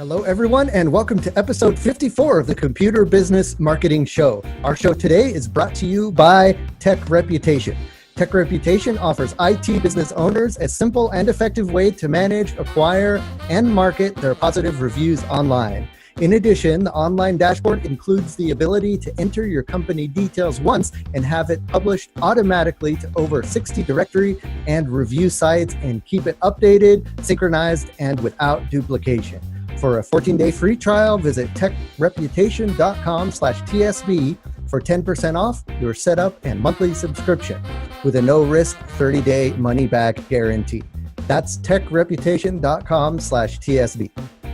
Hello, everyone, and welcome to episode 54 of the Computer Business Marketing Show. Our show today is brought to you by Tech Reputation. Tech Reputation offers IT business owners a simple and effective way to manage, acquire, and market their positive reviews online. In addition, the online dashboard includes the ability to enter your company details once and have it published automatically to over 60 directory and review sites and keep it updated, synchronized, and without duplication. For a 14-day free trial, visit techreputation.com/TSB for 10% off your setup and monthly subscription with a no-risk 30-day money-back guarantee. That's techreputation.com/TSB.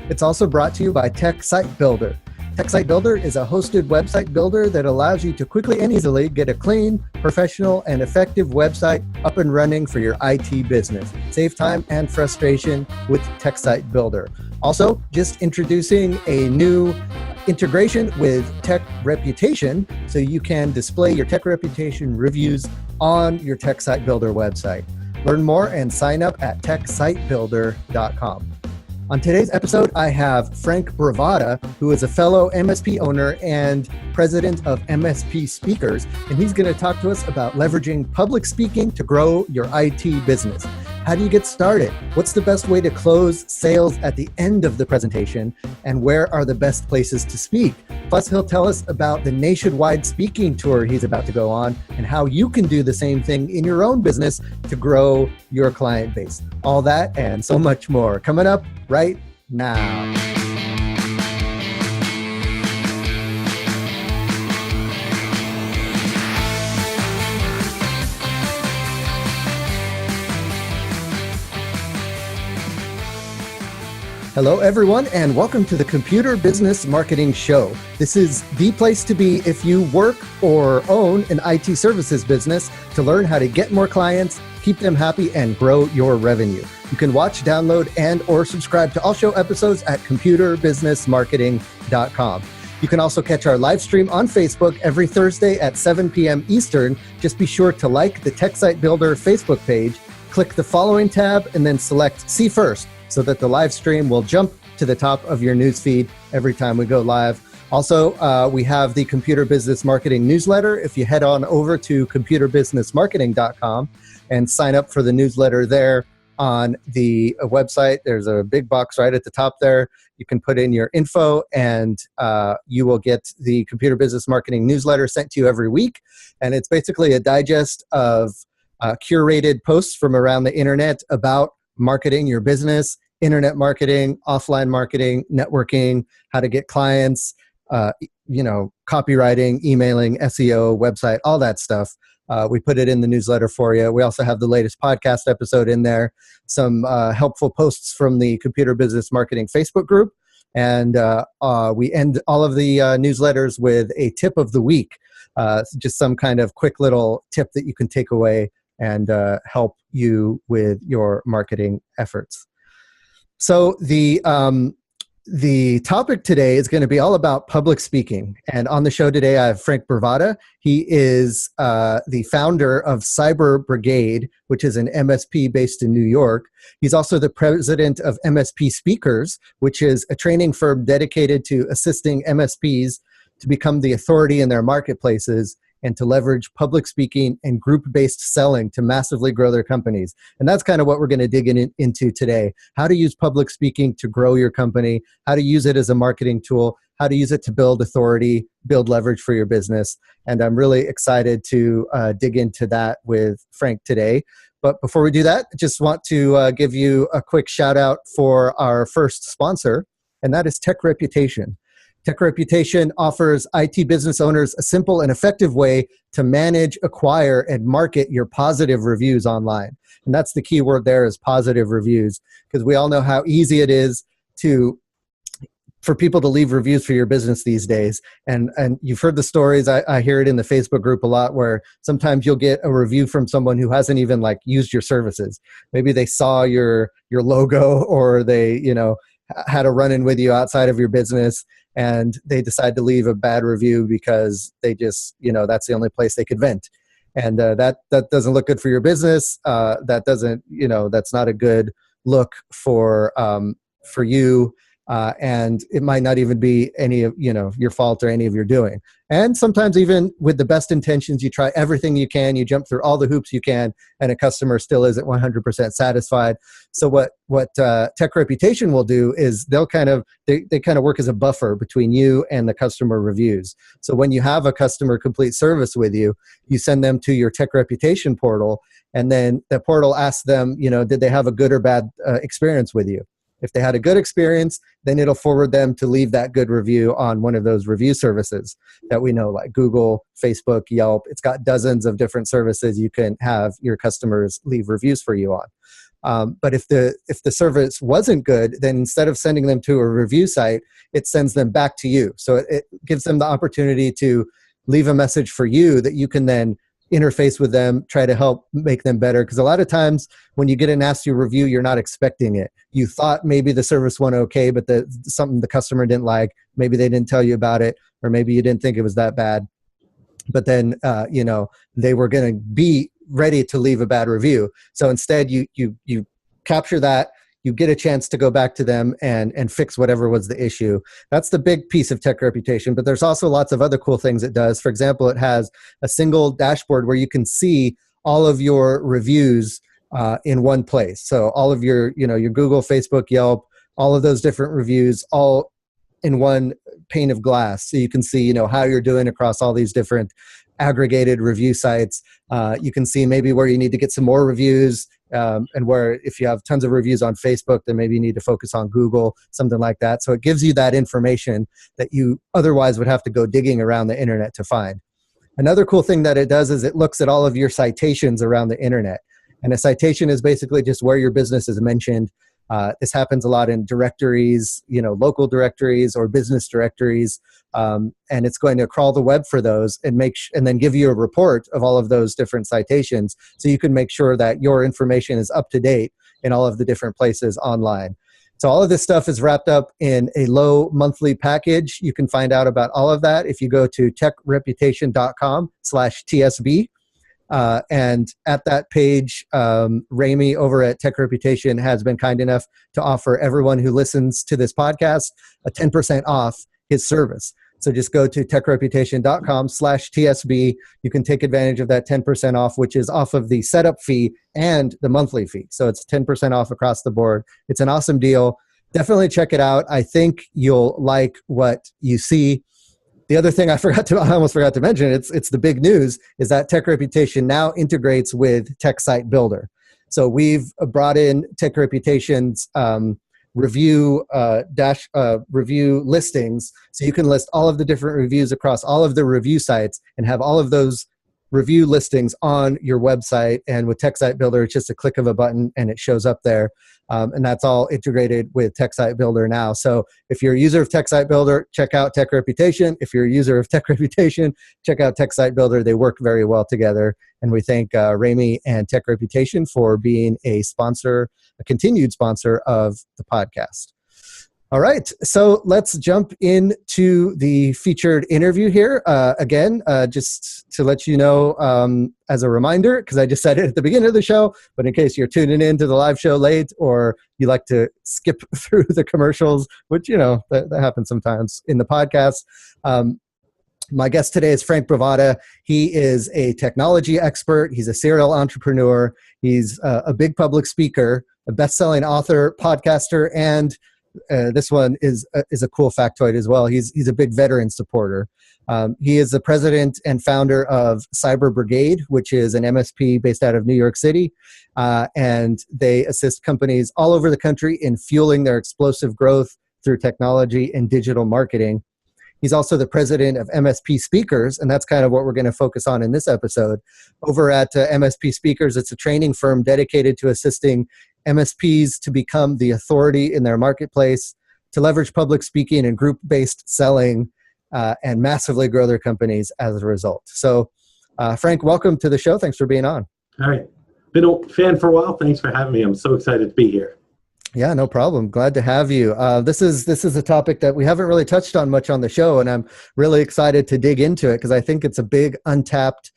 It's also brought to you by Tech Site Builder. Tech Site Builder is a hosted website builder that allows you to quickly and easily get a clean, professional, and effective website up and running for your IT business. Save time and frustration with Tech Site Builder. Also, just introducing a new integration with Tech Reputation so you can display your Tech Reputation reviews on your Tech Site Builder website. Learn more and sign up at techsitebuilder.com. On today's episode, I have Frank Bravata, who is a fellow MSP owner and president of MSP Speakers, and he's going to talk to us about leveraging public speaking to grow your IT business. How do you get started? What's the best way to close sales at the end of the presentation? And where are the best places to speak? Plus, he'll tell us about the nationwide speaking tour he's about to go on and how you can do the same thing in your own business to grow your client base. All that and so much more coming up right now. Hello, everyone, and welcome to the Computer Business Marketing Show. This is the place to be if you work or own an IT services business to learn how to get more clients, keep them happy, and grow your revenue. You can watch, download, and or subscribe to all show episodes at computerbusinessmarketing.com. You can also catch our live stream on Facebook every Thursday at 7 p.m. Eastern. Just be sure to like the Tech Site Builder Facebook page, click the following tab, and then select See First, so that the live stream will jump to the top of your news feed every time we go live. Also, we have the Computer Business Marketing newsletter. If you head on over to computerbusinessmarketing.com and sign up for the newsletter there on the website, there's a big box right at the top there. You can put in your info and you will get the Computer Business Marketing newsletter sent to you every week. And it's basically a digest of curated posts from around the internet about marketing your business, internet marketing, offline marketing, networking, how to get clients, copywriting, emailing, SEO, website, all that stuff. We put it in the newsletter for you. We also have the latest podcast episode in there, some helpful posts from the Computer Business Marketing Facebook group, and we end all of the newsletters with a tip of the week, just some kind of quick little tip that you can take away and help you with your marketing efforts. So the topic today is going to be all about public speaking. And on the show today, I have Frank Bravata. He is the founder of Cyber Brigade, which is an MSP based in New York. He's also the president of MSP Speakers, which is a training firm dedicated to assisting MSPs to become the authority in their marketplaces and to leverage public speaking and group-based selling to massively grow their companies. And that's kind of what we're going to dig into today. How to use public speaking to grow your company, how to use it as a marketing tool, how to use it to build authority, build leverage for your business. And I'm really excited to dig into that with Frank today. But before we do that, I just want to give you a quick shout out for our first sponsor, and that is Tech Reputation. Tech Reputation offers IT business owners a simple and effective way to manage, acquire, and market your positive reviews online. And that's the key word there, is positive reviews, because we all know how easy it is for people to leave reviews for your business these days. And you've heard the stories. I hear it in the Facebook group a lot, where sometimes you'll get a review from someone who hasn't even used your services. Maybe they saw your logo, or they had a run-in with you outside of your business, and they decide to leave a bad review because they just, that's the only place they could vent. And that doesn't look good for your business. That doesn't, that's not a good look for you and it might not even be any of your fault or any of your doing. And sometimes even with the best intentions, you try everything you can, you jump through all the hoops you can, and a customer still isn't 100% satisfied. So what Tech Reputation will do is they kind of work as a buffer between you and the customer reviews. So when you have a customer complete service with you, you send them to your Tech Reputation portal, and then the portal asks them, did they have a good or bad experience with you? If they had a good experience, then it'll forward them to leave that good review on one of those review services that we know, like Google, Facebook, Yelp. It's got dozens of different services you can have your customers leave reviews for you on. But if the service wasn't good, then instead of sending them to a review site, it sends them back to you. So it gives them the opportunity to leave a message for you that you can then interface with them, try to help make them better. Because a lot of times when you get a nasty review, you're not expecting it. You thought maybe the service went okay, but something the customer didn't like, maybe they didn't tell you about it, or maybe you didn't think it was that bad. But then, they were going to be ready to leave a bad review. So instead you capture that, you get a chance to go back to them and fix whatever was the issue. That's the big piece of Tech Reputation, but there's also lots of other cool things it does. For example, it has a single dashboard where you can see all of your reviews in one place. So all of your Google, Facebook, Yelp, all of those different reviews, all in one pane of glass. So you can see, how you're doing across all these different aggregated review sites. You can see maybe where you need to get some more reviews, and where if you have tons of reviews on Facebook, then maybe you need to focus on Google, something like that. So it gives you that information that you otherwise would have to go digging around the internet to find. Another cool thing that it does is it looks at all of your citations around the internet. And a citation is basically just where your business is mentioned. This happens a lot in directories, local directories or business directories, and it's going to crawl the web for those and and then give you a report of all of those different citations, so you can make sure that your information is up to date in all of the different places online. So all of this stuff is wrapped up in a low monthly package. You can find out about all of that if you go to techreputation.com/TSB. And at that page, Ramy over at Tech Reputation has been kind enough to offer everyone who listens to this podcast a 10% off his service. So just go to techreputation.com/TSB. You can take advantage of that 10% off, which is off of the setup fee and the monthly fee. So it's 10% off across the board. It's an awesome deal. Definitely check it out. I think you'll like what you see. The other thing I almost forgot to mention, it's the big news, is that Tech Reputation now integrates with Tech Site Builder. So we've brought in Tech Reputation's review listings, so you can list all of the different reviews across all of the review sites and have all of those review listings on your website. And with Tech Site Builder, it's just a click of a button and it shows up there. And that's all integrated with Tech Site Builder now. So if you're a user of Tech Site Builder, check out Tech Reputation. If you're a user of Tech Reputation, check out Tech Site Builder. They work very well together. And we thank Ramy and Tech Reputation for being a continued sponsor of the podcast. All right, so let's jump into the featured interview here. Again, just to let you know, as a reminder, because I just said it at the beginning of the show, but in case you're tuning in to the live show late or you like to skip through the commercials, which, that happens sometimes in the podcast. My guest today is Frank Bravata. He is a technology expert. He's a serial entrepreneur. He's a big public speaker, a best-selling author, podcaster, and this one is a cool factoid as well. He's a big veteran supporter. He is the president and founder of Cyber Brigade, which is an MSP based out of New York City, and they assist companies all over the country in fueling their explosive growth through technology and digital marketing. He's also the president of MSP Speakers, and that's kind of what we're going to focus on in this episode. Over at MSP Speakers, it's a training firm dedicated to assisting MSPs to become the authority in their marketplace, to leverage public speaking and group-based selling, and massively grow their companies as a result. So, Frank, welcome to the show. Thanks for being on. All right. Been a fan for a while. Thanks for having me. I'm so excited to be here. Yeah, no problem. Glad to have you. This is a topic that we haven't really touched on much on the show, and I'm really excited to dig into it because I think it's a big untapped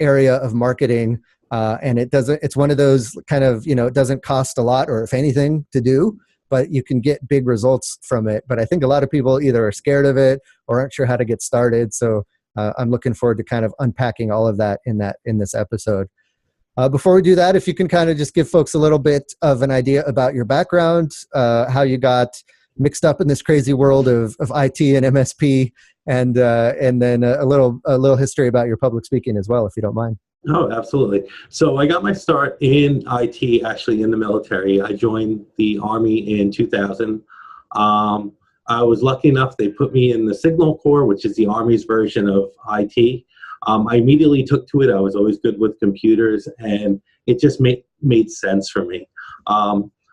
area of marketing. And it's one of those kind of, it doesn't cost a lot or if anything to do, but you can get big results from it. But I think a lot of people either are scared of it or aren't sure how to get started. So I'm looking forward to kind of unpacking all of that in this episode. Before we do that, if you can kind of just give folks a little bit of an idea about your background, how you got mixed up in this crazy world of IT and MSP, and then a little history about your public speaking as well, if you don't mind. Oh, absolutely. So I got my start in IT, actually in the military. I joined the Army in 2000. I was lucky enough, they put me in the Signal Corps, which is the Army's version of IT. I immediately took to it. I was always good with computers, and it just made sense for me.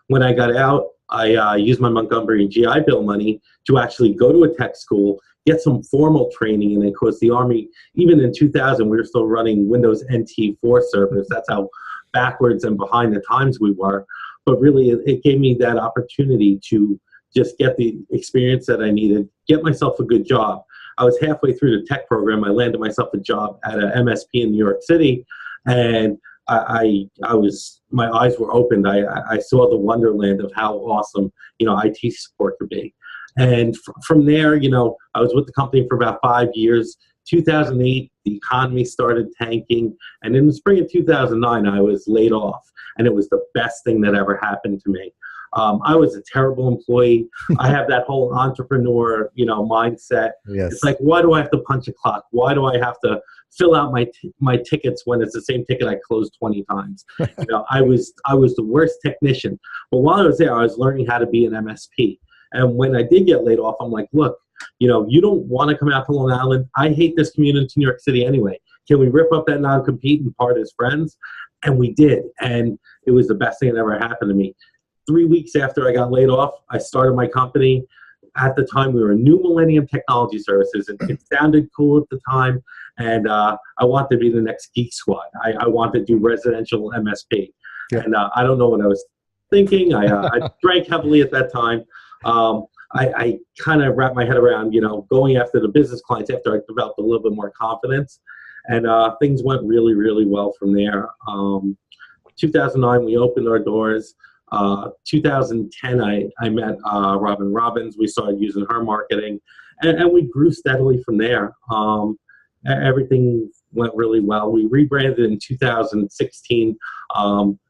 When I got out, I used my Montgomery GI Bill money to actually go to a tech school, get some formal training, and of course the Army, even in 2000, we were still running Windows NT4 servers. That's how backwards and behind the times we were. But really, it gave me that opportunity to just get the experience that I needed, get myself a good job. I was halfway through the tech program. I landed myself a job at a MSP in New York City, and my eyes were opened. I saw the wonderland of how awesome, IT support could be. And from there, I was with the company for about 5 years. 2008, the economy started tanking. And in the spring of 2009, I was laid off. And it was the best thing that ever happened to me. I was a terrible employee. I have that whole entrepreneur, mindset. Yes. It's like, why do I have to punch a clock? Why do I have to fill out my tickets when it's the same ticket I closed 20 times? I was the worst technician. But while I was there, I was learning how to be an MSP. And when I did get laid off, I'm like, look, you don't want to come out to Long Island. I hate this commute into New York City anyway. Can we rip up that non-compete and part as friends? And we did. And it was the best thing that ever happened to me. 3 weeks after I got laid off, I started my company. At the time, we were New Millennium Technology Services. It sounded cool at the time, and I wanted to be the next Geek Squad. I wanted to do residential MSP. Yeah. And I don't know what I was thinking. I drank heavily at that time. I kind of wrapped my head around, going after the business clients after I developed a little bit more confidence. And things went really, really well from there. 2009, we opened our doors. 2010, I met Robin Robbins. We started using her marketing, and we grew steadily from there. Everything went really well. We rebranded in 2016.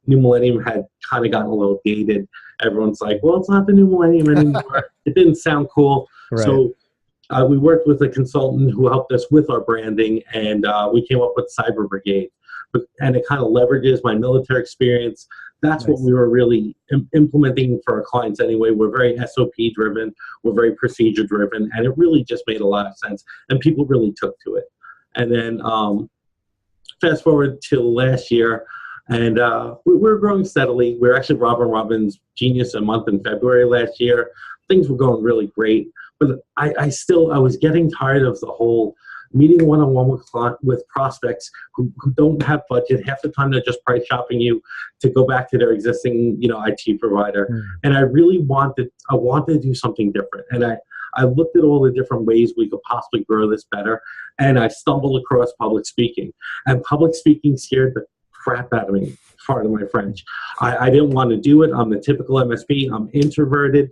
New Millennium had kind of gotten a little dated. Everyone's like, well, it's not the New Millennium anymore. It didn't sound cool. Right. So we worked with a consultant who helped us with our branding, and we came up with Cyber Brigade. And it kind of leverages my military experience. That's nice. What we were really implementing for our clients anyway. We're very SOP driven. We're very procedure driven. And it really just made a lot of sense. And people really took to it. And then fast forward to last year, and we're growing steadily. We're actually Robin Robbins Genius a month in February last year. Things were going really great. But I was getting tired of the whole meeting one-on-one with prospects who don't have budget. Half the time they're just price shopping you to go back to their existing, IT provider. And I really wanted to do something different. And I looked at all the different ways we could possibly grow this better. And I stumbled across public speaking. And public speaking scared the crap out of me, pardon my French. I didn't want to do it. I'm the typical MSP. I'm introverted.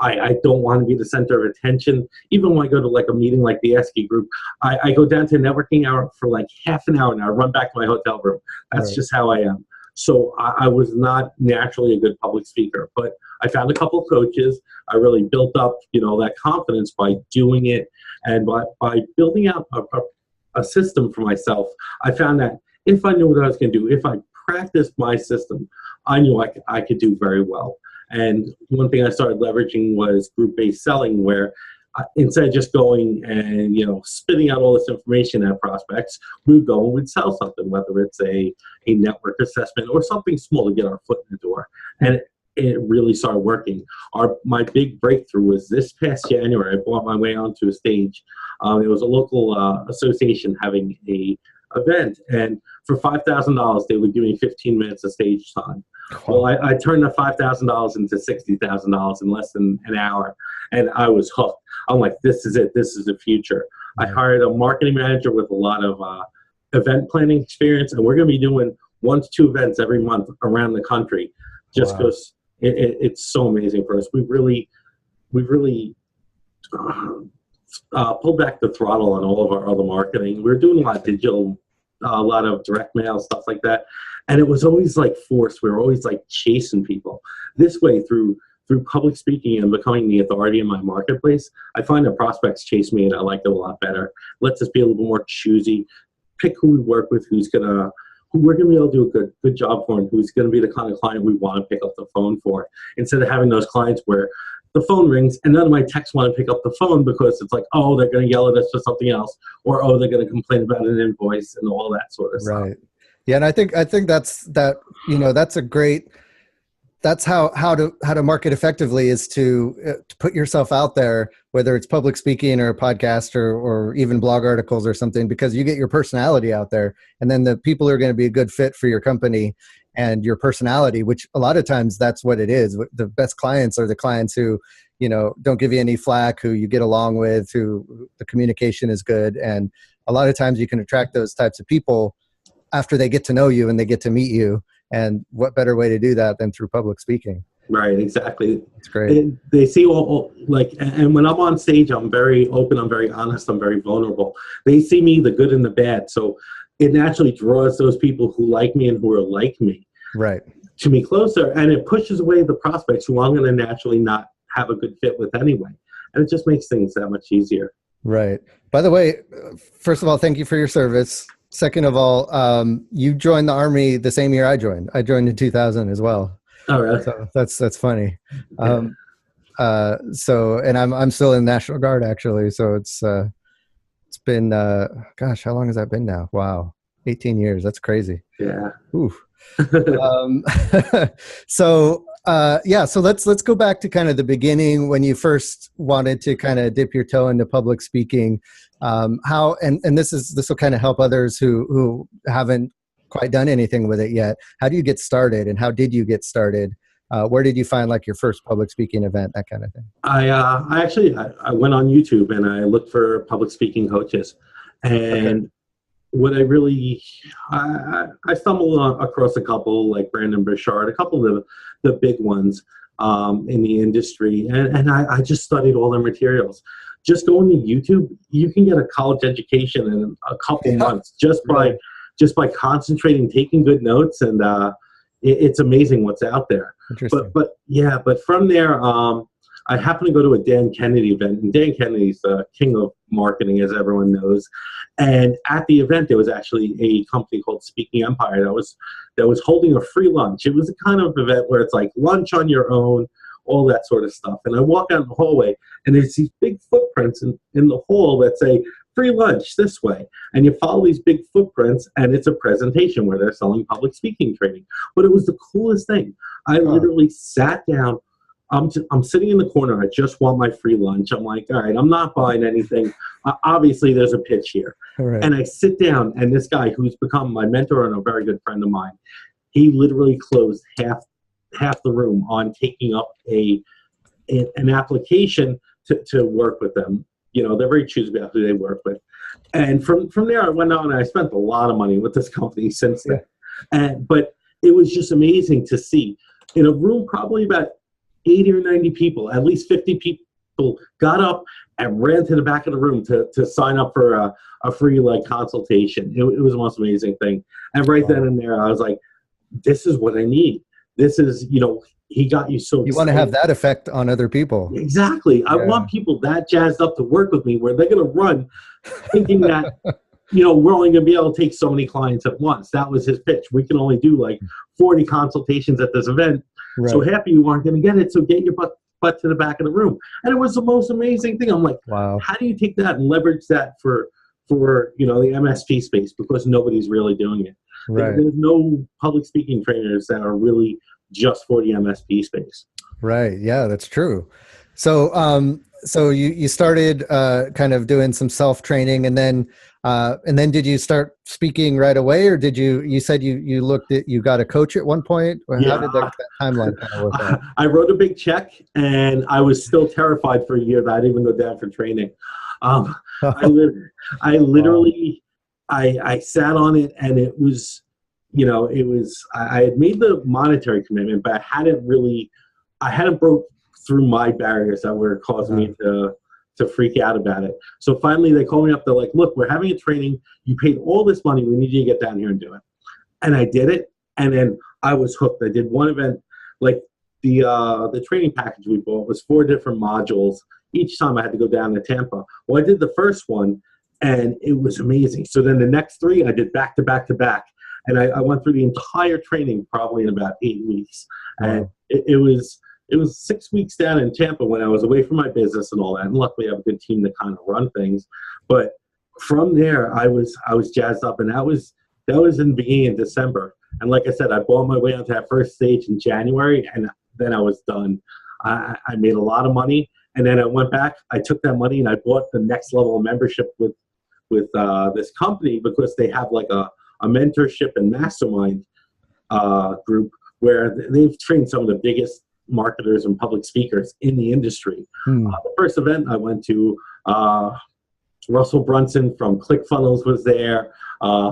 I don't want to be the center of attention. Even when I go to like a meeting like the ESCI group, I go down to a networking hour for like half an hour and I run back to my hotel room. That's right. Just how I am. So I was not naturally a good public speaker, but I found a couple of coaches. I really built up, that confidence by doing it. And by building out a system for myself, I found that if I knew what I was going to do, if I practiced my system, I knew I could do very well. And one thing I started leveraging was group-based selling, where instead of just going and spitting out all this information at prospects, we would go and we'd sell something, whether it's a network assessment or something small to get our foot in the door. And it really started working. My big breakthrough was this past January. I bought my way onto a stage. It was a local association having a event, and for $5,000 they would give me 15 minutes of stage time. Well, I turned the $5,000 into $60,000 in less than an hour, and I was hooked. I'm like, this is it. This is the future. I hired a marketing manager with a lot of event planning experience, and we're going to be doing 1 to 2 events every month around the country, just because it's so amazing for us. We've really pulled back the throttle on all of our other marketing. We're doing a lot of digital, a lot of direct mail, stuff like that. And it was always like forced. We were always like chasing people. This way, through public speaking and becoming the authority in my marketplace, I find that prospects chase me, and I like it a lot better. Lets us be a little more choosy, pick who we work with, who we're going to be able to do a good job for, and who's going to be the kind of client we want to pick up the phone for, instead of having those clients where the phone rings and none of my techs want to pick up the phone because it's like, oh, they're going to yell at us for something else, or oh, they're going to complain about an invoice and all that sort of stuff. Right. Yeah, and I think that's that's a great. That's how to market effectively, is to put yourself out there, whether it's public speaking or a podcast or even blog articles or something, because you get your personality out there, and then the people are going to be a good fit for your company and your personality, which a lot of times that's what it is. The best clients are the clients who, don't give you any flack, who you get along with, who the communication is good. And a lot of times you can attract those types of people after they get to know you and they get to meet you. And what better way to do that than through public speaking? Right, exactly. It's great. They see and when I'm on stage, I'm very open, I'm very honest, I'm very vulnerable. They see me, the good and the bad. So it naturally draws those people who like me and who are like me, right, to me closer. And it pushes away the prospects who I'm going to naturally not have a good fit with anyway. And it just makes things that much easier. Right. By the way, first of all, thank you for your service. Second of all, you joined the Army the same year I joined. I joined in 2000 as well. Oh, really? So that's funny. And I'm still in the National Guard, actually. So it's been gosh, how long has that been now? Wow, 18 years. That's crazy. Yeah. Oof. So let's go back to kind of the beginning, when you first wanted to kind of dip your toe into public speaking. How and this will kind of help others who haven't quite done anything with it yet. How do you get started, and how did you get started? Where did you find like your first public speaking event, that kind of thing? I went on YouTube and I looked for public speaking coaches, and what I stumbled across a couple, like Brandon Burchard, a couple of the big ones in the industry, and I just studied all their materials. Just going to YouTube, you can get a college education in a couple months just by concentrating, taking good notes, and it's amazing what's out there. But from there, I happened to go to a Dan Kennedy event, and Dan Kennedy's the king of marketing, as everyone knows. And at the event, there was actually a company called Speaking Empire that was holding a free lunch. It was a kind of event where it's like lunch on your own, all that sort of stuff. And I walk out in the hallway, and there's these big footprints in the hall that say, free lunch this way. And you follow these big footprints, and it's a presentation where they're selling public speaking training. But it was the coolest thing. I literally sat down. I'm sitting in the corner. I just want my free lunch. I'm like, all right, I'm not buying anything. Obviously, there's a pitch here. Right. And I sit down, and this guy, who's become my mentor and a very good friend of mine, he literally closed half the room on taking up an application to work with them. They're very choosy about who they work with. And from there, I went on, and I spent a lot of money with this company since then. But it was just amazing to see, in a room probably about 80 or 90 people, at least 50 people got up and ran to the back of the room to sign up for a free consultation. It was the most amazing thing. And right then and there, I was like, this is what I need. This is, he got you so excited. You want to have that effect on other people. Exactly. Yeah. I want people that jazzed up to work with me, where they're going to run thinking that, we're only going to be able to take so many clients at once. That was his pitch. We can only do 40 consultations at this event. Right. So happy you aren't going to get it. So get your butt to the back of the room. And it was the most amazing thing. I'm like, wow, how do you take that and leverage that for the MSP space? Because nobody's really doing it. Right. There's no public speaking trainers that are really just for the MSP space. Right. Yeah, that's true. So, so you started kind of doing some self-training, and then did you start speaking right away, or did you said you got a coach at one point? How did that timeline kind of work out? I wrote a big check, and I was still terrified for a year that I didn't even go down for training. I literally, I sat on it, and it was, I had made the monetary commitment, but I hadn't really I hadn't broke through my barriers that were causing me to freak out about it. So finally they called me up. They're like, look, we're having a training. You paid all this money. We need you to get down here and do it. And I did it. And then I was hooked. I did one event, like the training package we bought was 4 different modules. Each time I had to go down to Tampa. Well, I did the first one and it was amazing. So then the next 3 I did back to back to back. And I went through the entire training probably in about 8 weeks. And it was 6 weeks down in Tampa when I was away from my business and all that. And luckily I have a good team to kind of run things. But from there, I was jazzed up. And that was in the beginning of December. And like I said, I bought my way onto that first stage in January, and then I was done. I made a lot of money. And then I went back, I took that money and I bought the next level of membership with this company, because they have like a mentorship and mastermind group where they've trained some of the biggest marketers and public speakers in the industry. The first event I went to, Russell Brunson from ClickFunnels was there.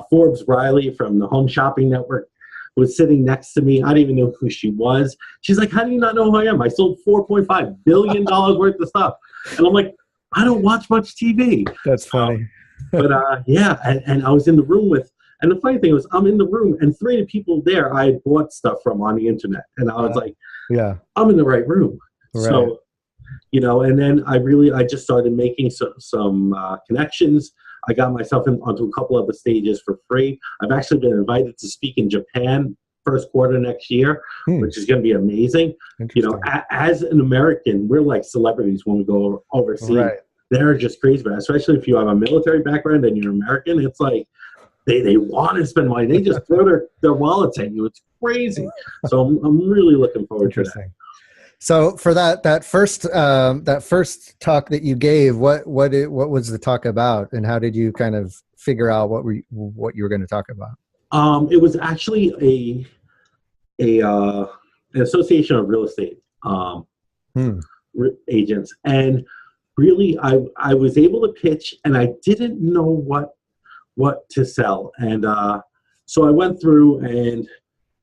Forbes Riley from the Home Shopping Network was sitting next to me. I didn't even know who she was. She's like, how do you not know who I am? I sold $4.5 billion worth of stuff. And I'm like, I don't watch much TV. That's funny. But yeah, and I was in the room with, and the funny thing was, I'm in the room, and 3 of the people there I had bought stuff from on the internet. And I was like, yeah, I'm in the right room. Right. So, and then I just started making some connections. I got myself onto a couple of the stages for free. I've actually been invited to speak in Japan first quarter next year, which is going to be amazing. As an American, we're like celebrities when we go overseas. Right. They're just crazy about it, especially if you have a military background and you're American. It's like they want to spend money. They just throw their wallets at you. It's crazy. So I'm really looking forward to that. So for that first talk that you gave, what was the talk about, and how did you kind of figure out what you were going to talk about? It was actually an association of real estate agents, and really I was able to pitch, and I didn't know what to sell, and so I went through and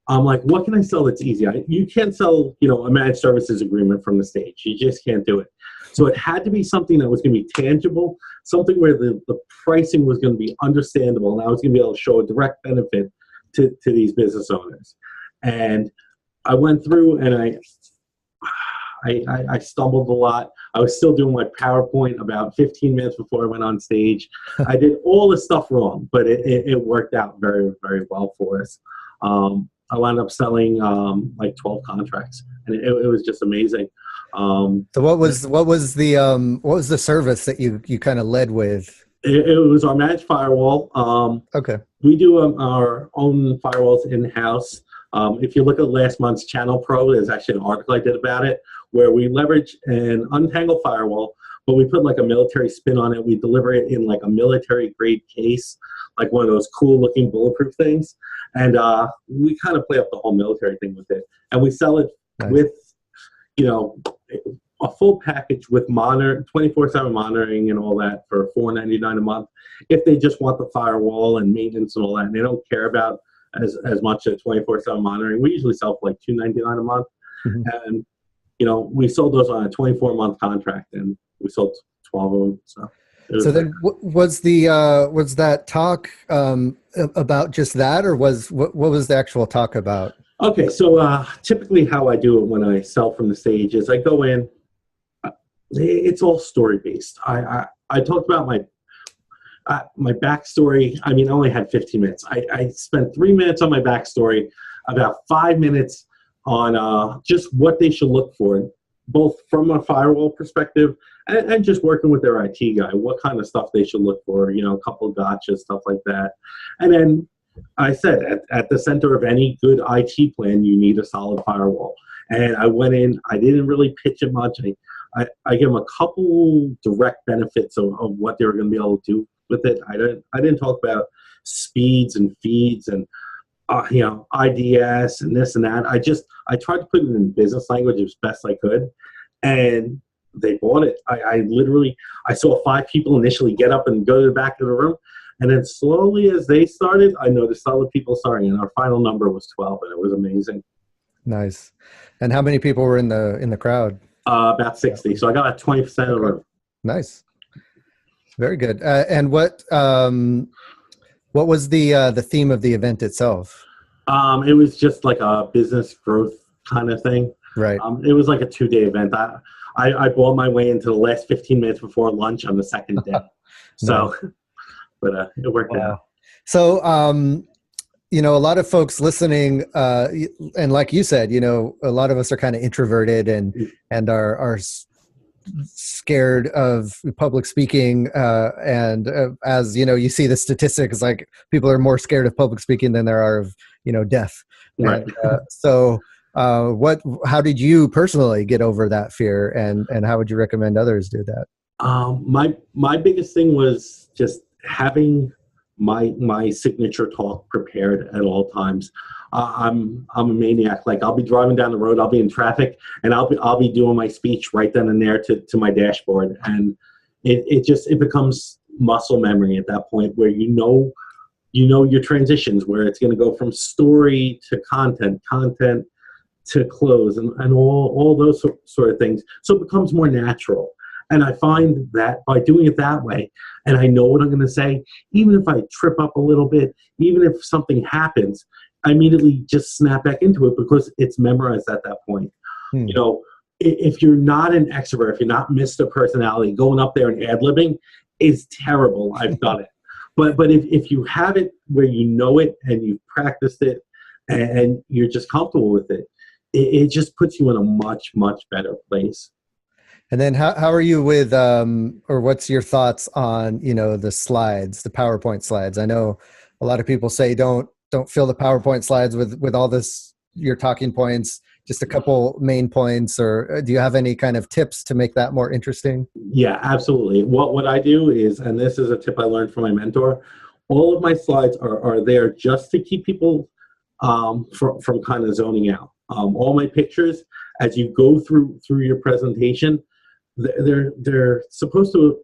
I'm like, what can I sell that's easy? You can't sell, a managed services agreement from the stage. You just can't do it. So it had to be something that was going to be tangible, something where the pricing was going to be understandable, and I was going to be able to show a direct benefit to these business owners. And I went through and I stumbled a lot. I was still doing my PowerPoint about 15 minutes before I went on stage. I did all the stuff wrong, but it worked out very, very well for us. I wound up selling like 12 contracts, and it was just amazing. So what was the service that you kind of led with? It was our managed firewall. Okay. We do our own firewalls in-house. If you look at last month's Channel Pro, there's actually an article I did about it, where we leverage an untangled firewall, but we put like a military spin on it. We deliver it in like a military grade case, like one of those cool looking bulletproof things. And we kind of play up the whole military thing with it. And we sell it with, a full package with 24/7 monitoring and all that for $4.99 a month. If they just want the firewall and maintenance and all that, and they don't care about as much as 24/7 monitoring, we usually sell for like $2.99 a month. Mm-hmm. And, we sold those on a 24-month contract, and we sold 12 of them. So then was that talk about just that, or what was the actual talk about? Okay, so typically how I do it when I sell from the stage is I go in, it's all story based. I talked about my backstory. I mean, I only had 15 minutes. I spent 3 minutes on my backstory, about 5 minutes on just what they should look for, both from a firewall perspective and just working with their IT guy, what kind of stuff they should look for, a couple of gotchas, stuff like that. And then I said, at the center of any good IT plan, you need a solid firewall. And I went in, I didn't really pitch it much. I gave them a couple direct benefits of what they were going to be able to do with it. I didn't talk about speeds and feeds and IDS and this and that. I tried to put it in business language as best I could, and they bought it. I saw 5 people initially get up and go to the back of the room, and then slowly as they started, I noticed other people starting, and our final number was 12, and it was amazing. Nice. And how many people were in the crowd? About 60. So I got about 20% of the room. Nice. Very good. And what was the theme of the event itself? It was just like a business growth kind of thing. Right. It was like a 2-day event. I bought my way into the last 15 minutes before lunch on the second day. So, Nice. but it worked out. So, a lot of folks listening, and like you said, a lot of us are kind of introverted and are scared of public speaking. And as you see the statistics, like people are more scared of public speaking than there are of, death. Right. And, so how did you personally get over that fear, and how would you recommend others do that? My biggest thing was just having my signature talk prepared at all times. I'm a maniac. Like, I'll be driving down the road, I'll be in traffic, and I'll be doing my speech right then and there to my dashboard, and it becomes muscle memory at that point, where you know your transitions, where it's going to go from story to content to close, and all those sort of things. So it becomes more natural. And I find that by doing it that way, and I know what I'm going to say, even if I trip up a little bit, even if something happens, I immediately just snap back into it because it's memorized at that point. If you're not an extrovert, if you're not Mr. Personality, going up there and ad-libbing is terrible. I've done it. But if you have it where you know it and you've practiced it and you're just comfortable with it, it just puts you in a much, much better place. And then how are you with, or what's your thoughts on, the slides, the PowerPoint slides? I know a lot of people say don't fill the PowerPoint slides with all this, your talking points, just a couple main points, or do you have any kind of tips to make that more interesting? Yeah, absolutely. What I do is, and this is a tip I learned from my mentor, all of my slides are there just to keep people from kind of zoning out. All my pictures, as you go through your presentation, they're supposed to,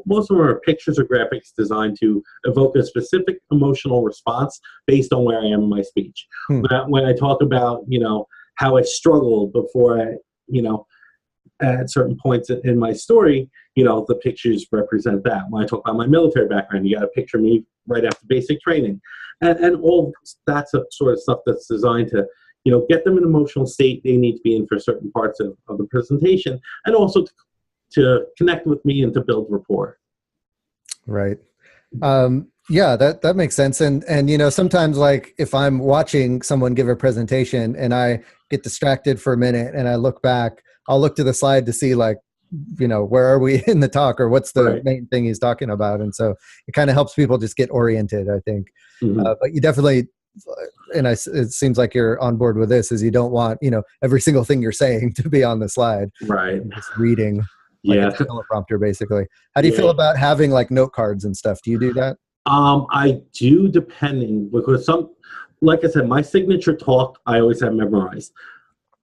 most of them are pictures or graphics designed to evoke a specific emotional response based on where I am in my speech. When I talk about, how I struggled before at certain points in my story, the pictures represent that. When I talk about my military background, you got a picture of me right after basic training. And all that sort of stuff that's designed to, get them in an emotional state they need to be in for certain parts of the presentation, and also to connect with me and to build rapport. Right. Yeah, that makes sense. And sometimes, like, if I'm watching someone give a presentation and I get distracted for a minute and I look back, I'll look to the slide to see, like, where are we in the talk, or what's the main thing he's talking about. And so it kind of helps people just get oriented, I think. But you definitely, and it seems like you're on board with this, is you don't want, every single thing you're saying to be on the slide. Right. Just reading. Like Yeah. a teleprompter, basically. How do you feel about having, like, note cards and stuff? Do you do that? I do, depending, because like I said, my signature talk, I always have memorized.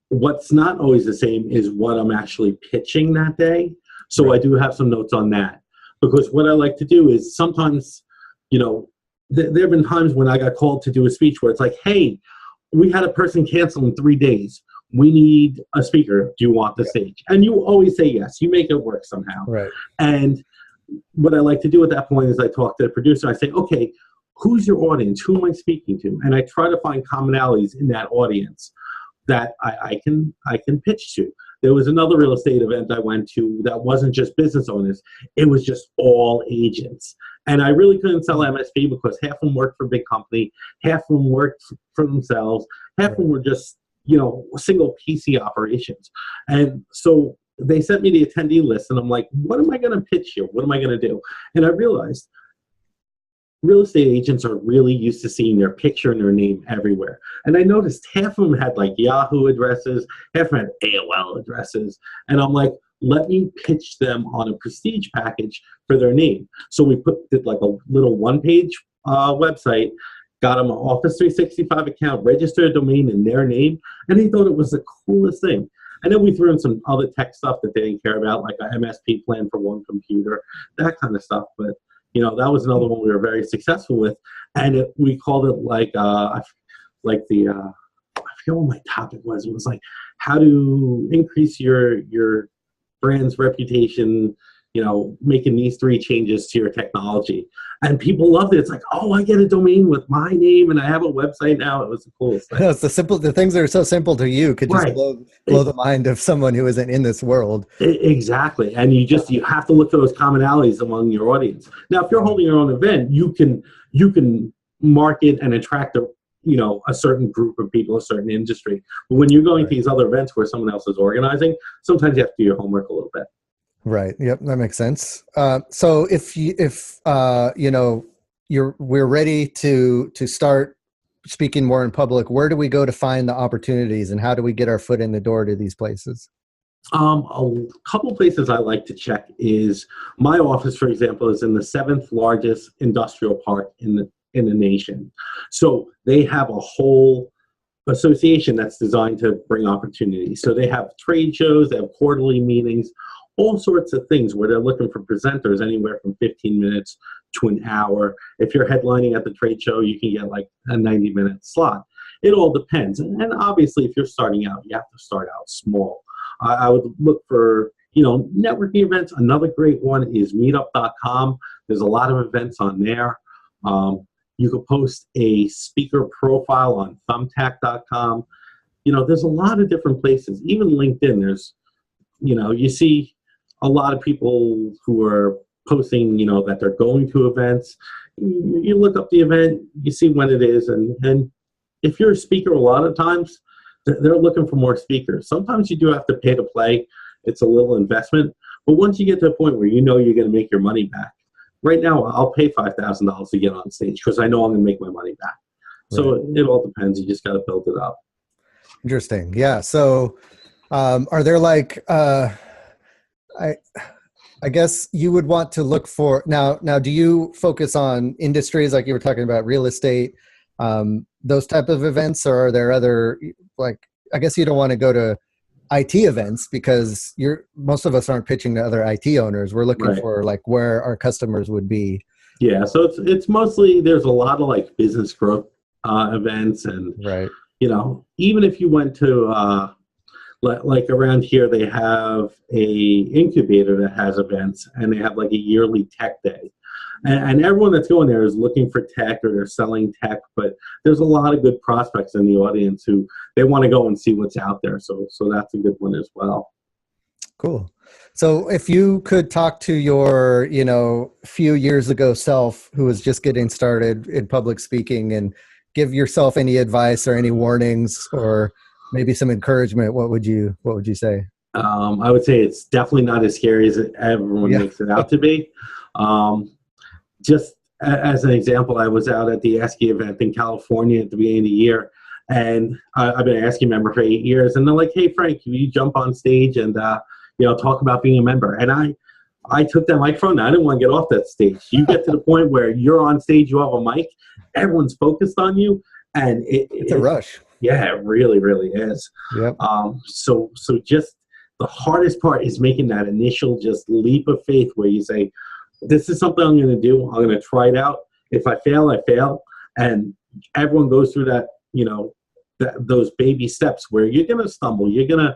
What's not always the same is what I'm actually pitching that day. So right. I do have some notes on that, because what I like to do is sometimes, there have been times when I got called to do a speech where it's like, hey, we had a person cancel in 3 days. We need a speaker. Do you want the stage? And you always say yes. You make it work somehow. Right. And what I like to do at that point is I talk to the producer. I say, okay, who's your audience? Who am I speaking to? And I try to find commonalities in that audience that I can pitch to. There was another real estate event I went to that wasn't just business owners. It was just all agents. And I really couldn't sell MSP because half of them worked for a big company, half of them worked for themselves, half of them were just, single PC operations. And so they sent me the attendee list, and I'm like, what am I going to pitch here? What am I going to do? And I realized real estate agents are really used to seeing their picture and their name everywhere. And I noticed half of them had, like, Yahoo addresses, half of them had AOL addresses. And I'm like, let me pitch them on a prestige package for their name. So we did like a little one-page website, got them an Office 365 account, registered a domain in their name, and they thought it was the coolest thing. And then we threw in some other tech stuff that they didn't care about, like an MSP plan for one computer, that kind of stuff. But, that was another one we were very successful with. And we called it I forget what my topic was. It was like how to increase your brand's reputation, making these 3 changes to your technology. And people loved it. It's like, oh, I get a domain with my name and I have a website now. It was the coolest thing. It's the things that are so simple to you could just Right. blow the mind of someone who isn't in this world. Exactly. And you have to look for those commonalities among your audience. Now, if you're holding your own event, you can market and attract a certain group of people, a certain industry. But when you're going to these other events where someone else is organizing, sometimes you have to do your homework a little bit. Right. Yep. That makes sense. So we're ready to start speaking more in public, where do we go to find the opportunities and how do we get our foot in the door to these places? A couple places I like to check is my office, for example, is in the 7th largest industrial park in the nation. So they have a whole association that's designed to bring opportunities. So they have trade shows, they have quarterly meetings, all sorts of things where they're looking for presenters anywhere from 15 minutes to an hour. If you're headlining at the trade show, you can get like a 90-minute slot. It all depends. And obviously, if you're starting out, you have to start out small. I would look for, networking events. Another great one is meetup.com. There's a lot of events on there. You could post a speaker profile on thumbtack.com. There's a lot of different places. Even LinkedIn, there's, you see a lot of people who are posting, that they're going to events. You look up the event, you see when it is, and if you're a speaker, a lot of times they're looking for more speakers. Sometimes you do have to pay to play. It's a little investment, but once you get to a point where you're going to make your money back. Right now, I'll pay $5,000 to get on stage because I know I'm going to make my money back. So It all depends. You just got to build it up. Interesting. Yeah. So, are there like, I guess you would want to look for now, do you focus on industries like you were talking about, real estate, those type of events, or are there other, like, I guess you don't want to go to IT events because most of us aren't pitching to other IT owners. We're looking for like where our customers would be. Yeah. So it's mostly, there's a lot of like business growth events and, even if you went to, like around here, they have a incubator that has events and they have like a yearly tech day. And everyone that's going there is looking for tech or they're selling tech, but there's a lot of good prospects in the audience who they want to go and see what's out there. So that's a good one as well. Cool. So if you could talk to your, few years ago self who was just getting started in public speaking and give yourself any advice or any warnings or maybe some encouragement, what would you say? I would say it's definitely not as scary as everyone makes it out to be. Just as an example, I was out at the ASCII event in California at the beginning of the year, and I've been an ASCII member for 8 years, and they're like, "Hey, Frank, can you jump on stage and talk about being a member?" And I took that microphone. I didn't want to get off that stage. You get to the point where you're on stage, you have a mic, everyone's focused on you, and it's a rush. Yeah, it really, really is. Yep. So just the hardest part is making that initial just leap of faith where you say, this is something I'm going to do. I'm going to try it out. If I fail, I fail. And everyone goes through that, those baby steps where you're going to stumble. You're going to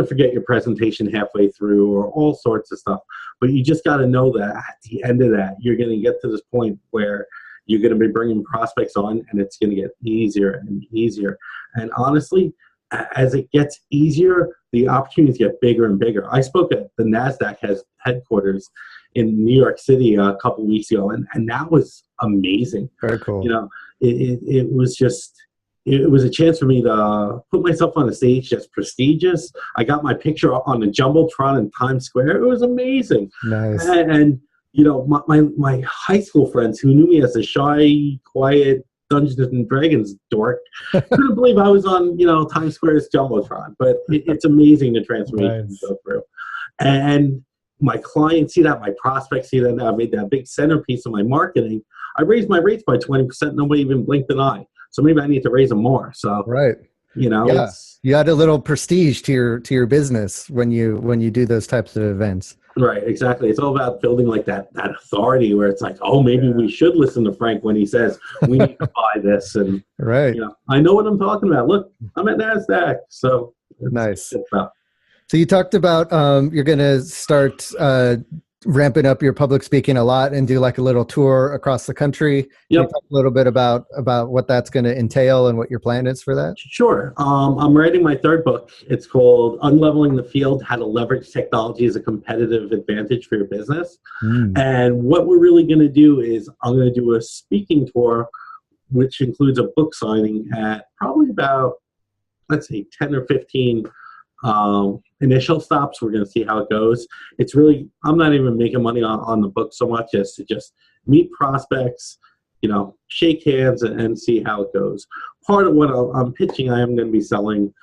forget your presentation halfway through or all sorts of stuff. But you just got to know that at the end of that, you're going to get to this point where you're going to be bringing prospects on and it's going to get easier and easier. And honestly, as it gets easier, the opportunities get bigger and bigger. I spoke at the NASDAQ headquarters in New York City a couple of weeks ago, and that was amazing. Very cool. It was a chance for me to put myself on a stage that's prestigious. I got my picture on the Jumbotron in Times Square. It was amazing. Nice. And my high school friends who knew me as a shy, quiet Dungeons and Dragons dork couldn't believe I was on, Times Square's Jumbotron. But it's amazing the transformation you go through. And my clients see that, my prospects see that. I made that big centerpiece of my marketing. I raised my rates by 20%. Nobody even blinked an eye. So maybe I need to raise them more. So you add a little prestige to your business when you do those types of events. Right, exactly. It's all about building like that authority where it's like, oh, maybe we should listen to Frank when he says we need to buy this, and Right. you know, I know what I'm talking about. Look, I'm at NASDAQ, so Nice. it's about. So you talked about you're going to start ramping up your public speaking a lot and do like a little tour across the country. Can you Yep. talk a little bit about what that's going to entail and what your plan is for that? Sure. I'm writing my third book. It's called Unleveling the Field: How to Leverage Technology as a Competitive Advantage for Your Business. And what we're really going to do is I'm going to do a speaking tour, which includes a book signing at probably about, let's say, 10 or 15 initial stops. We're going to see how it goes. It's really, I'm not even making money on the book so much as to just meet prospects, you know, shake hands and see how it goes. Part of what I'm pitching, I am going to be selling.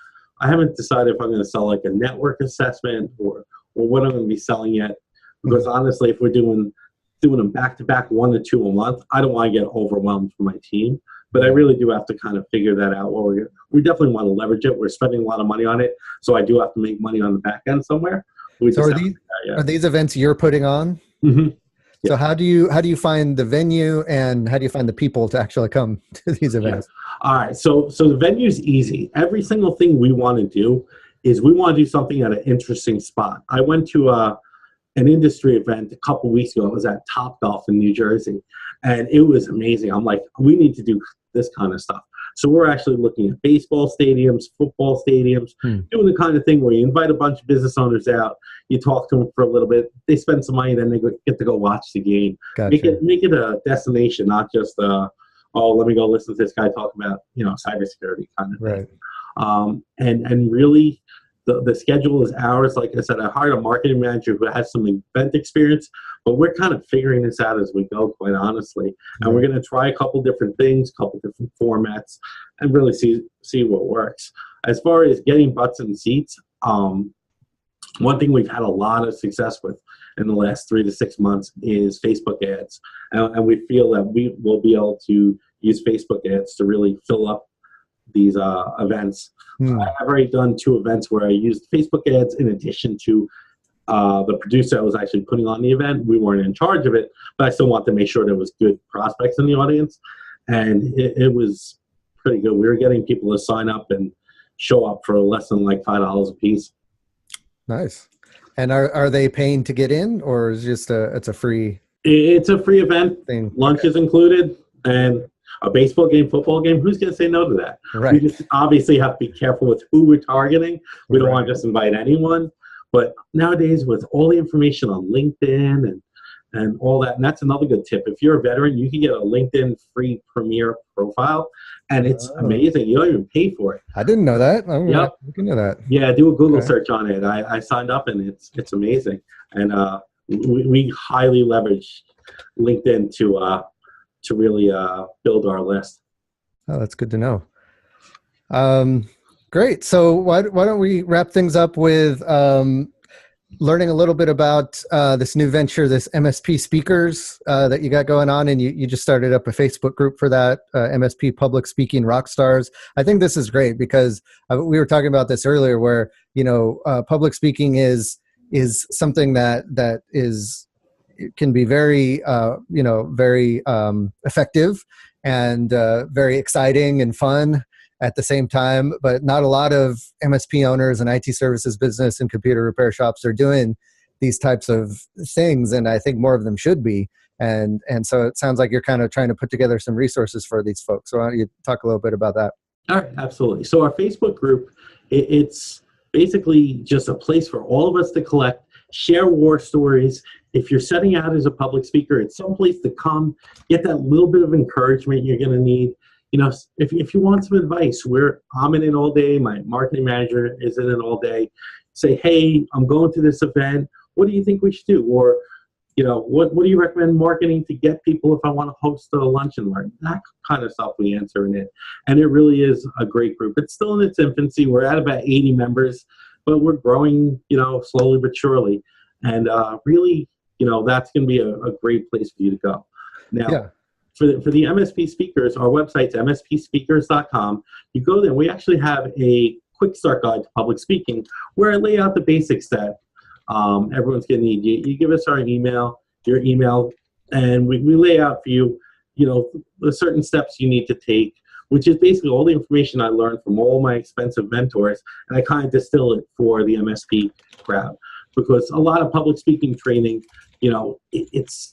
I haven't decided if I'm going to sell like a network assessment or what I'm going to be selling yet. Because honestly, if we're doing them back to back, 1 to 2 a month, I don't want to get overwhelmed for my team. But I really do have to kind of figure that out. Well, we definitely want to leverage it. We're spending a lot of money on it, so I do have to make money on the back end somewhere. So are these events you're putting on? Mm-hmm. Yeah. So how do you find the venue, and how do you find the people to actually come to these events? Yeah. All right. So the venue's easy. Every single thing we want to do is we want to do something at an interesting spot. I went to an industry event a couple weeks ago. It was at Topgolf in New Jersey, and it was amazing. I'm like, we need to do this kind of stuff. So we're actually looking at baseball stadiums, football stadiums, doing the kind of thing where you invite a bunch of business owners out, you talk to them for a little bit, they spend some money, then they get to go watch the game. Gotcha. Make it a destination, not just oh, let me go listen to this guy talk about, you know, cybersecurity kind of thing. Right. And really, the schedule is ours. Like I said, I hired a marketing manager who has some event experience, but we're kind of figuring this out as we go, quite honestly. And we're going to try a couple different things, a couple different formats, and really see what works. As far as getting butts in seats, one thing we've had a lot of success with in the last 3 to 6 months is Facebook ads. And we feel that we will be able to use Facebook ads to really fill up these events. I've already done 2 events where I used Facebook ads in addition to the producer that was actually putting on the event. We weren't in charge of it, but I still want to make sure there was good prospects in the audience. And it was pretty good. We were getting people to sign up and show up for less than like $5 a piece. Nice. And are they paying to get in, or is it just it's a free? It's a free event. Thing. Lunch is included, and a baseball game, football game. Who's going to say no to that? Right. We just obviously have to be careful with who we're targeting. We don't want to just invite anyone. But nowadays, with all the information on LinkedIn and all that, and that's another good tip. If you're a veteran, you can get a LinkedIn free Premier profile, and it's amazing. You don't even pay for it. I didn't know that. Yep. You can know that. Yeah, do a Google search on it. I signed up, and it's amazing. And we highly leverage LinkedIn to really build our list. Oh, that's good to know. Great. So why don't we wrap things up with learning a little bit about this new venture, this MSP Speakers that you got going on, and you just started up a Facebook group for that, MSP Public Speaking Rockstars. I think this is great because we were talking about this earlier, where public speaking is something that is, it can be very very effective and very exciting and fun at the same time, but not a lot of MSP owners and IT services business and computer repair shops are doing these types of things, and I think more of them should be. And so it sounds like you're kind of trying to put together some resources for these folks. So why don't you talk a little bit about that? All right, absolutely. So our Facebook group, it's basically just a place for all of us to collect, share war stories. If you're setting out as a public speaker, it's some place to come, get that little bit of encouragement you're going to need. If you want some advice, I'm in it all day. My marketing manager is in it all day. Say, hey, I'm going to this event. What do you think we should do? Or, what do you recommend marketing to get people if I want to host a lunch and learn? That kind of stuff we answer in it. And it really is a great group. It's still in its infancy. We're at about 80 members, but we're growing, slowly but surely. And really, that's going to be a great place for you to go. Now, yeah. For the MSP speakers, our website's mspspeakers.com. You go there, we actually have a quick start guide to public speaking where I lay out the basics that Everyone's going to need you. You give us your email, and we lay out for you, the certain steps you need to take, which is basically all the information I learned from all my expensive mentors, and I kind of distill it for the MSP crowd. Because a lot of public speaking training, it's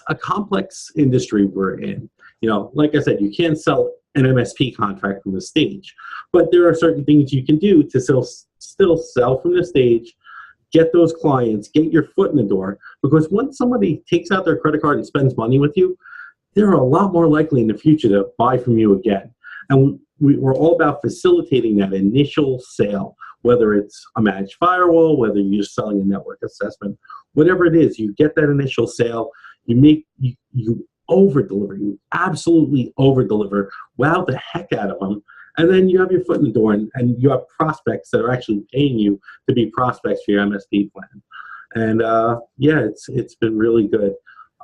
a complex industry we're in. Like I said, you can't sell an MSP contract from the stage, but there are certain things you can do to still sell from the stage, get those clients, get your foot in the door. Because once somebody takes out their credit card and spends money with you, they're a lot more likely in the future to buy from you again. And we're all about facilitating that initial sale, whether it's a managed firewall, whether you're selling a network assessment, whatever it is, you get that initial sale, you over-deliver, you absolutely over-deliver, wow the heck out of them, and then you have your foot in the door, and you have prospects that are actually paying you to be prospects for your MSP plan. And it's been really good.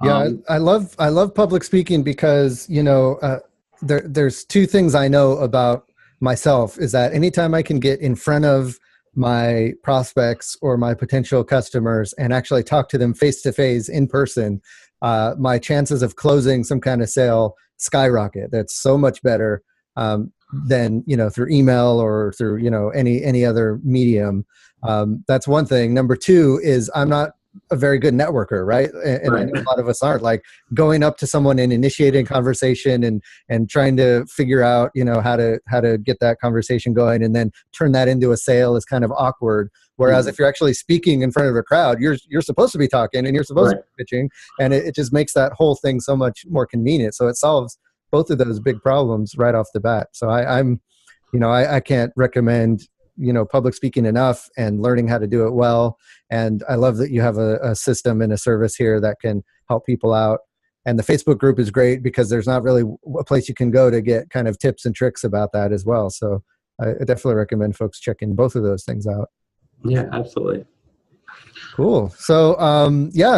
Yeah, I love public speaking because, there's two things I know about myself is that anytime I can get in front of my prospects or my potential customers and actually talk to them face to face in person, my chances of closing some kind of sale skyrocket. That's so much better than through email or through any other medium. That's one thing. Number two is I'm not a very good networker, right? And Right. I know a lot of us aren't. Like going up to someone and initiating conversation and trying to figure out how to get that conversation going and then turn that into a sale is kind of awkward. Whereas if you're actually speaking in front of a crowd, you're supposed to be talking and you're supposed to be pitching, and it just makes that whole thing so much more convenient. So it solves both of those big problems right off the bat. So I can't recommend public speaking enough and learning how to do it well. And I love that you have a system and a service here that can help people out. And the Facebook group is great because there's not really a place you can go to get kind of tips and tricks about that as well. So I definitely recommend folks checking both of those things out. Yeah, absolutely. Cool. So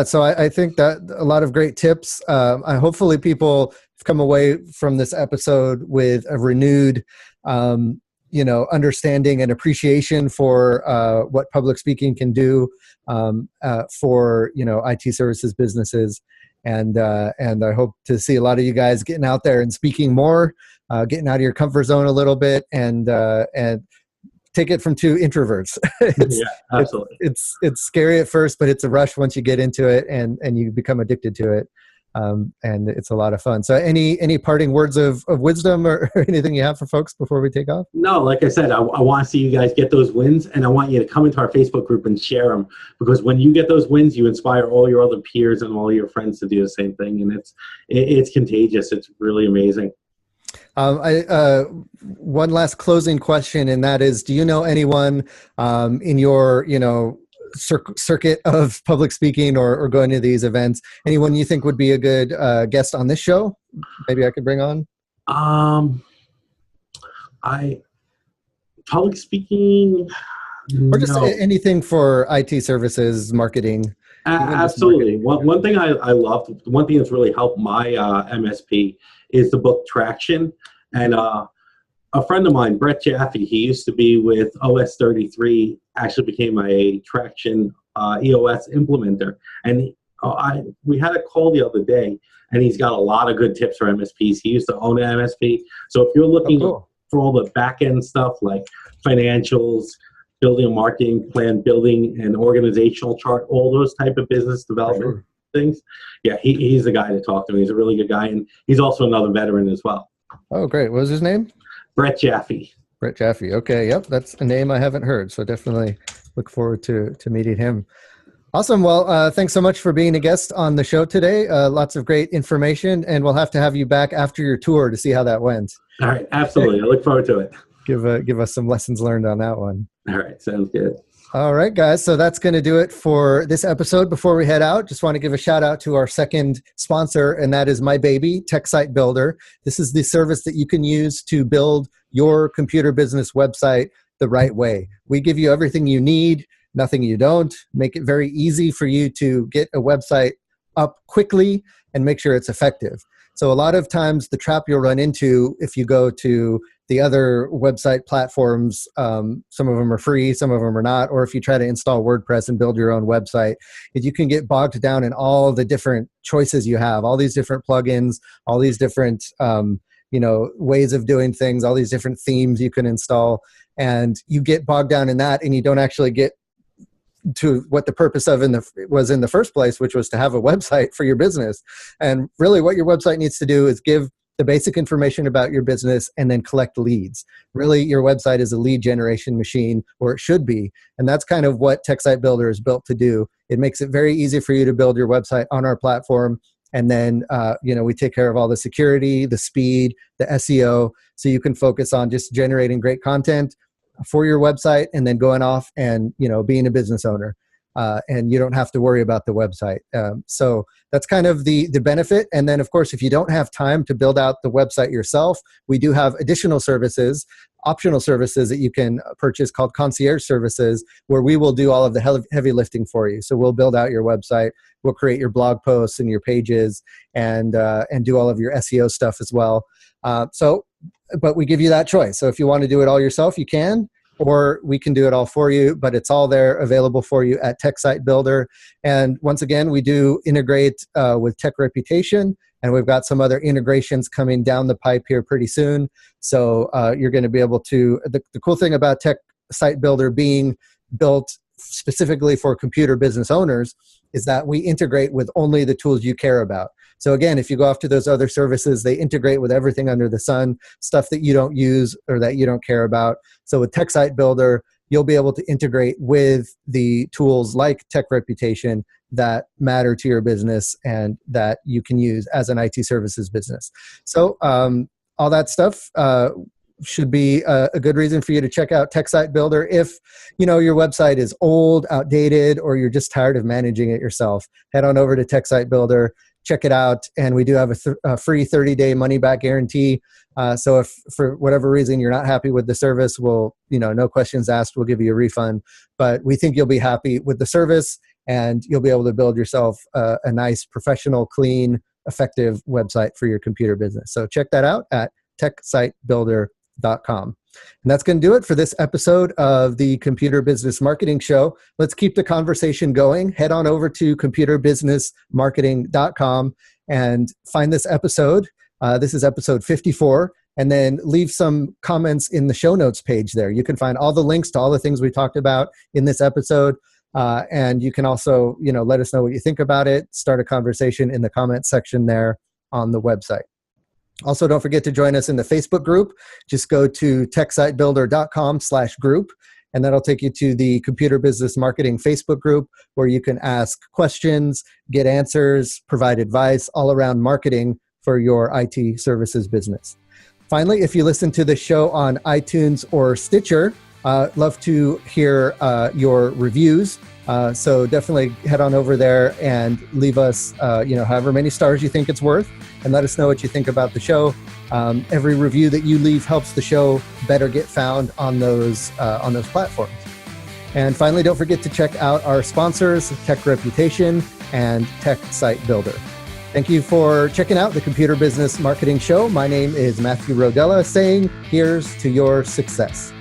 so I think that a lot of great tips. Hopefully people have come away from this episode with a renewed understanding and appreciation for what public speaking can do for IT services businesses, and I hope to see a lot of you guys getting out there and speaking more, getting out of your comfort zone a little bit, and take it from two introverts. Yeah, absolutely. It's scary at first, but it's a rush once you get into it and you become addicted to it. And it's a lot of fun. So any parting words of wisdom or anything you have for folks before we take off? No, like I said, I want to see you guys get those wins, and I want you to come into our Facebook group and share them, because when you get those wins, you inspire all your other peers and all your friends to do the same thing, and it's contagious. It's really amazing. One last closing question, and that is, do you know anyone in your circuit of public speaking or going to these events, anyone you think would be a good guest on this show? Maybe I could bring on. Public speaking, or just anything for IT services, marketing. Absolutely. One thing I loved, one thing that's really helped my MSP is the book Traction. And a friend of mine, Brett Jaffe, he used to be with OS 33, actually became a Traction EOS implementer. And we had a call the other day, and he's got a lot of good tips for MSPs. He used to own an MSP. So if you're looking for all the back-end stuff like financials, building a marketing plan, building an organizational chart, all those type of business development things, yeah, he's the guy to talk to. He's a really good guy, and he's also another veteran as well. Oh, great. What was his name? Brett Jaffe. Brett Jaffe. Okay, yep, that's a name I haven't heard, so definitely look forward to meeting him. Awesome. Well, thanks so much for being a guest on the show today. Lots of great information, and we'll have to have you back after your tour to see how that went. All right, absolutely. I look forward to it. Give us some lessons learned on that one. All right, sounds good. All right, guys. So that's going to do it for this episode. Before we head out, just want to give a shout out to our second sponsor, and that is My Baby, Tech Site Builder. This is the service that you can use to build your computer business website the right way. We give you everything you need, nothing you don't. Make it very easy for you to get a website up quickly and make sure it's effective. So a lot of times the trap you'll run into if you go to the other website platforms, some of them are free, some of them are not, or if you try to install WordPress and build your own website, you can get bogged down in all the different choices you have, all these different plugins, all these different ways of doing things, all these different themes you can install, and you get bogged down in that, and you don't actually get to what the purpose of was in the first place, which was to have a website for your business. And really what your website needs to do is give the basic information about your business and then collect leads. Really, your website is a lead generation machine, or it should be. And that's kind of what Tech Site Builder is built to do. It makes it very easy for you to build your website on our platform. And then, we take care of all the security, the speed, the SEO, so you can focus on just generating great content for your website and then going off and, being a business owner. And you don't have to worry about the website. So that's kind of the benefit. And then, of course, if you don't have time to build out the website yourself, we do have additional services, optional services that you can purchase called concierge services, where we will do all of the heavy lifting for you. So we'll build out your website, we'll create your blog posts and your pages, and do all of your SEO stuff as well. But we give you that choice. So if you want to do it all yourself, you can, or we can do it all for you, but it's all there available for you at Tech Site Builder. And once again, we do integrate with Tech Reputation, and we've got some other integrations coming down the pipe here pretty soon. So you're going to be able to, the cool thing about Tech Site Builder being built specifically for computer business owners is that we integrate with only the tools you care about. So again, if you go after those other services, they integrate with everything under the sun, stuff that you don't use or that you don't care about. So with Tech Site Builder, you'll be able to integrate with the tools like Tech Reputation that matter to your business and that you can use as an IT services business. So all that stuff should be a good reason for you to check out Tech Site Builder. If your website is old, outdated, or you're just tired of managing it yourself, head on over to Tech Site Builder, check it out, and we do have a free 30-day money-back guarantee. So if for whatever reason you're not happy with the service, we'll, no questions asked, we'll give you a refund. But we think you'll be happy with the service, and you'll be able to build yourself a nice, professional, clean, effective website for your computer business. So check that out at techsitebuilder.com. And that's going to do it for this episode of the Computer Business Marketing Show. Let's keep the conversation going. Head on over to computerbusinessmarketing.com and find this episode. This is episode 54. And then leave some comments in the show notes page there. You can find all the links to all the things we talked about in this episode. And you can also, let us know what you think about it. Start a conversation in the comment section there on the website. Also, don't forget to join us in the Facebook group. Just go to techsitebuilder.com/group, and that'll take you to the Computer Business Marketing Facebook group, where you can ask questions, get answers, provide advice all around marketing for your IT services business. Finally, if you listen to the show on iTunes or Stitcher, love to hear your reviews. So definitely head on over there and leave us, however many stars you think it's worth, and let us know what you think about the show. Every review that you leave helps the show better get found on those platforms. And finally, don't forget to check out our sponsors, Tech Reputation and Tech Site Builder. Thank you for checking out the Computer Business Marketing Show. My name is Matthew Rodella, saying here's to your success.